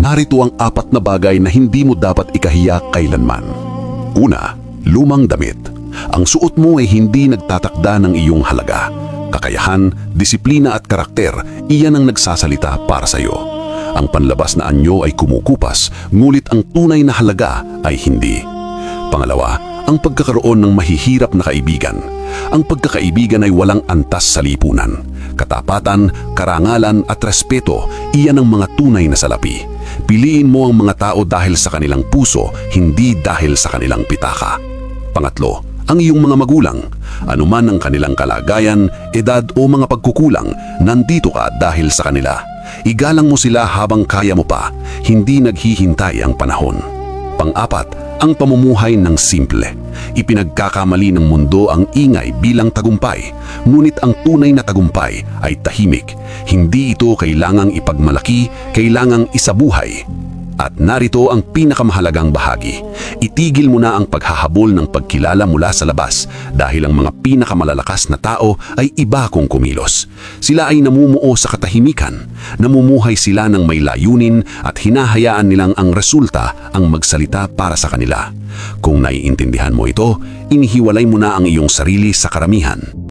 Narito ang 4 na bagay na hindi mo dapat ikahiya kailanman. Una, lumang damit. Ang suot mo ay hindi nagtatakda ng iyong halaga. Kakayahan, disiplina at karakter, iyan ang nagsasalita para sa iyo. Ang panlabas na anyo ay kumukupas, ngulit ang tunay na halaga ay hindi. Pangalawa, ang pagkakaroon ng mahihirap na kaibigan. Ang pagkakaibigan ay walang antas sa lipunan. Katapatan, karangalan at respeto, iyan ang mga tunay na salapi. Piliin mo ang mga tao dahil sa kanilang puso, hindi dahil sa kanilang pitaka. Pangatlo, ang iyong mga magulang. Anuman ang kanilang kalagayan, edad o mga pagkukulang, nandito ka dahil sa kanila. Igalang mo sila habang kaya mo pa, hindi naghihintay ang panahon. Pang-apat, ang pamumuhay ng simple. Ipinagkakamali ng mundo ang ingay bilang tagumpay, ngunit ang tunay na tagumpay ay tahimik. Hindi ito kailangang ipagmalaki, kailangang isabuhay. At narito ang pinakamahalagang bahagi. Itigil mo na ang paghahabol ng pagkilala mula sa labas dahil ang mga pinakamalalakas na tao ay iba kung kumilos. Sila ay namumuo sa katahimikan, namumuhay sila ng may layunin at hinahayaan nilang ang resulta ang magsalita para sa kanila. Kung naiintindihan mo ito, inihiwalay mo na ang iyong sarili sa karamihan.